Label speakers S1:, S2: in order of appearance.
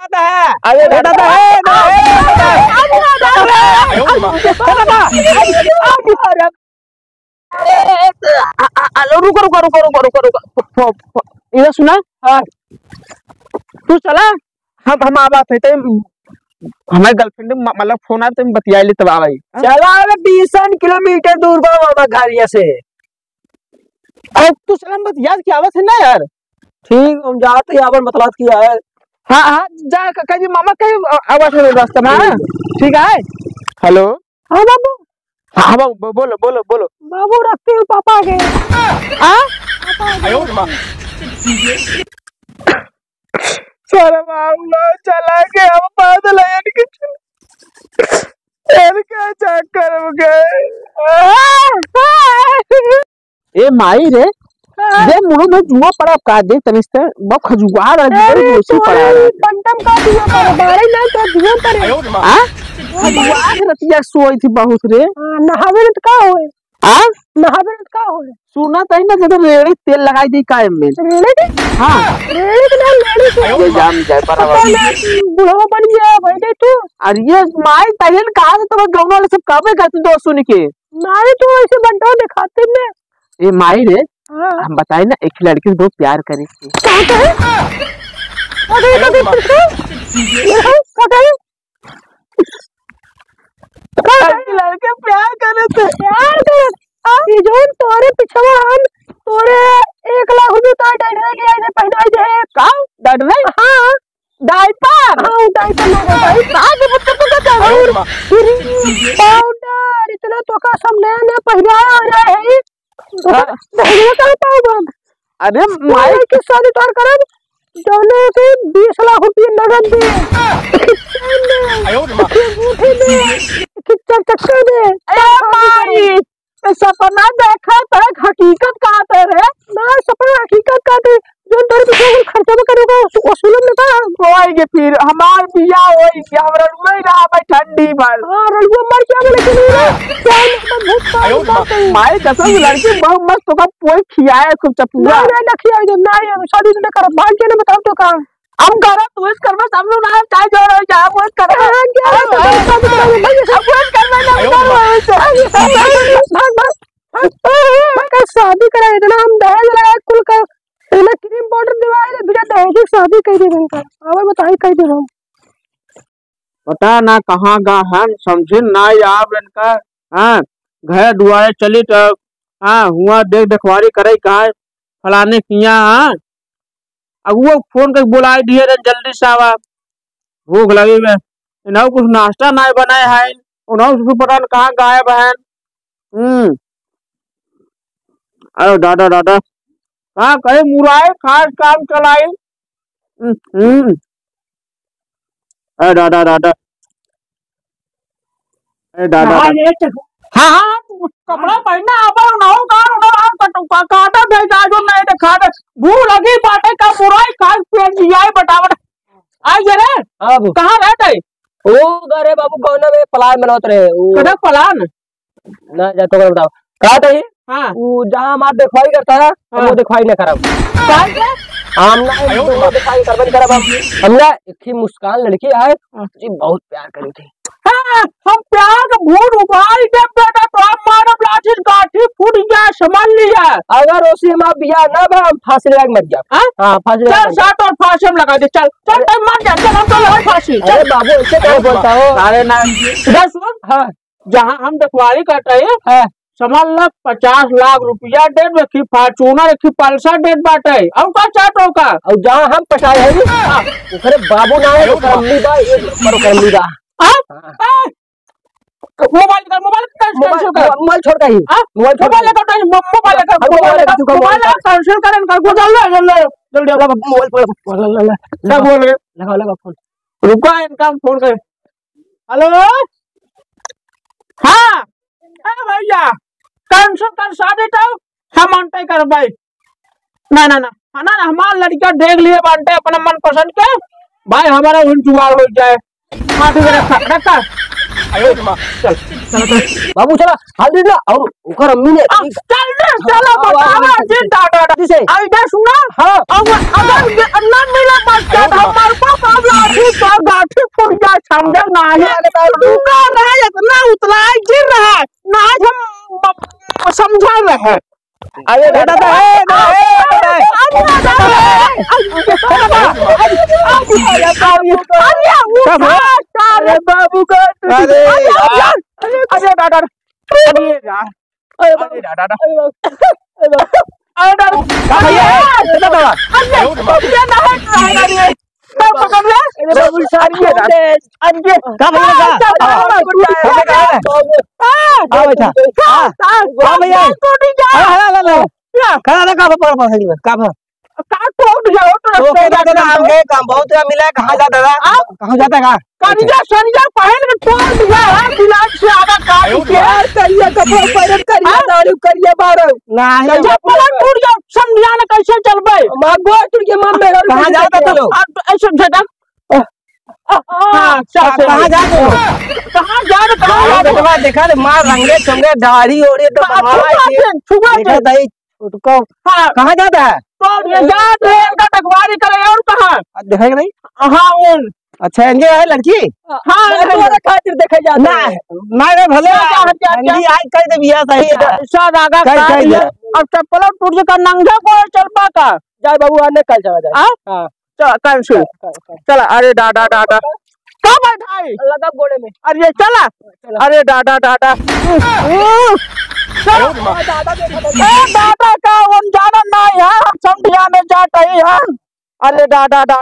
S1: अरे दादा रुको रुको रुको रुको रुको रुको इधर सुना। तू चला हम आवा थे हमारे गर्लफ्रेंड मतलब फोन आया तो बतिया ली तब आई।
S2: चला 20 किलोमीटर दूर बाबा घरिया से।
S1: अरे तू चला बतिया की आवाज है ना यार।
S2: ठीक हम जाते यहाँ पर मतलब किया है।
S1: हाँ हाँ जा कहीं मामा कहीं आवाज है रास्ते में। ठीक है हेलो।
S2: हाँ बाबू।
S1: हाँ बाबू बोलो बोलो बोलो।
S2: बाबू रखते हो पापा आ
S1: गए चला के हम बादल क्या चक्कर में गए। ए माई रे दे मुंह में जुआ पड़ा का दे तनिस्ते बहुत खजुआ रहा है दोषी पड़ा है
S2: पंटम का दिया पर बारे ना तो जुआ पर
S1: हां खजुआ रतिया सोई थी बहुत रे।
S2: नहावे त का होए
S1: हां
S2: नहावे त का होए
S1: सुना तई ना जब रेड़ी तेल लगाई दी कायम में
S2: रेड़ी
S1: हां
S2: रेड़ी ना रेड़ी
S1: जाम जाए पर
S2: बुढ़वा बन गया भाई दे तू।
S1: अरे ये माई तहन कहा से तो गांव वाले सब काबे करते दोस्त सुन के
S2: मारे तू ऐसे बंटो दिखाते ने।
S1: ए माई रे हम बताए ना एक लड़की से दो प्यार करे लड़के प्यार करे थे
S2: ये जो तोरे पिछवा हम तोरे 1 लाख रुपए तो डायपर के आने पहनाई दे
S1: का डायपर। हाँ डायपर
S2: हाँ डायपर लगा भाई
S1: आगे बच्चे को क्या
S2: पाउडर इतना तो का सब नया नया पहनाया हो रहा है।
S1: अरे माई
S2: के शादी तोड़ करब दोनों के 20 लाख रुपए नगद दे चक्कर दे।
S1: माई सपना देखा था हकीकत कहाँ पे रे
S2: ना सपना हकीकत का दे जो तेरे पीछे खर्चा में करोगे वसूल में का
S1: होएगे फिर हमार बिया होई कि हमरा रुई रहा भाई ठंडी भर।
S2: हां रलुआ मर क्या बोले कि
S1: माई कसम लड़की बहुत मस्त होगा पोई खियाए खूब चपूरा
S2: ना खियाए दे ना शादी न कर भाग के न बताओ तो का
S1: हम करा तू इस कर में सब लोग ना चाय जोड़ो जा वो कर
S2: सब करना शादी करा इतना हम दहेज लगा कुल का पहले क्रीम पाउडर दिवाए बिना दहेज की शादी कर दे इनका अब बताई कर दे हम
S1: पता ना कहां गा हम समझे ना यार इनका। हां घर दुआरे चली तो हां हुआ देख देखवारी करे कहा फलाने किया। हां अब वो फोन कर बुलाई दिए रे जल्दी से आवा भूख लगी में इन्हों कुछ नाश्ता ना बनाए है उन्हों उसको पता न कहाँ गायब है। अरे दादा दादा कहाँ कहे मुराए खास काम चलाई। अरे दादा दादा अरे दादा हाँ हाँ कपड़ा पहनना आवा उन्हों का काटा भेजा जो नहीं देखा भूख लगी बाटे का मुराई खास पेट जिया बटावट आई जरे
S2: अब
S1: कहाँ रहते
S2: ओ गरे बाबू कौन में पलान बनावत रहे ओ
S1: कदा पलान
S2: ना जा तो बताओ का तही
S1: हां
S2: वो जहां हम देखवाई करता है हम वो देखवाई ना करब हम ना देखवाई करबन करब हम ना एक ही मुस्कान लड़की है जी बहुत प्यार करी थी।
S1: हां हम प्यार का भूत उबाल दे बेटा तो हम मारब लाठी गाठी फूट गया समझ लिया।
S2: अगर उसी हम बियाह ना बा हम फांसी लगा मर जा। हां फांसी
S1: चल साथ और फांसी हम लगा दे चल चल टाइम मार जा चल हम तो लगा फांसी
S2: अरे बाबू ऐसे क्या बोलता हो
S1: अरे ना इधर सुन।
S2: हां
S1: जहां हम देखवारी करते हैं हां समझ ल 50 लाख रुपया डेट रखी फॉर्च्यूनर रखी पल्सर डेट बाटे और का चाटो का
S2: और जहां हम पटाए है ओकरे बाबू ना है करमली बा एक करमली बा। मोबाइल छोड़ का ही मोबाइल
S1: कैंसिल करन का जल्दी
S2: मोबाइल लगा फोन
S1: रुको इनका फोन कर। हेलो हाँ भैया कैंसिल कर शादी तो हम अंटे कर भाई ना ना ना ना ना हमारा लड़का देख लिए बांटे अपना मन पसंद के भाई हमारा जुगाड़ हो जाए। हाँ ठीक है रखा रखा चल
S2: बाबू चला हाल ना और ओकर अम्मी ने
S1: चलो बतावा जी दादा
S2: से
S1: आइडा सुना
S2: हां
S1: अगर न मिला बच्चा हमारे पास अब लाठी तो गाठी फूट जाए समझ ना है दुका रहा इतना उतलाई गिर रहा ना हम समझा रहे
S2: अरे दादा
S1: अरे बाबू का अरे दादा अरे यार अरे दादा
S2: कहाँ जाता है
S1: करिया सरिया पहन के तोड़ दिया है बिलाट से आगा काट के करिया कपड़ा पहन करिया दारू करिया बारो
S2: नहीं
S1: कैसे पलट टूट गया समझिया न कैसे चलबे मां गो टूट के मां मेरा
S2: कहाँ जाता तो लोग
S1: ऐसे झटक हां
S2: कहाँ जाते हो
S1: कहां जा रहे
S2: कहाँ देखा रे मां रंगे चंगे दाढ़ी ओढ़े तो
S1: छुआ
S2: देखा दई उसको
S1: हां
S2: कहाँ जाता है
S1: तो ये जा रहे इनका टकवारी करे और कहां
S2: देखेगा नहीं
S1: हां उन
S2: अच्छा एंगे है लड़की
S1: हां तोरे खातिर देखे जाते
S2: ना ना रे भले एंगे आज कर दे बियाह सही
S1: शाद आगा काट ले अब चप्पल टूट के नंगा को चलबा का
S2: जाए बाबू आने कल चला जाए
S1: हां चल कैंसिल चला अरे दादा दादा कब बैठाई
S2: लगा गोड़े में
S1: अरे चला अरे दादा दादा दादा का उन जाना नहीं है समझिया में जाता ही है अरे दादा दादा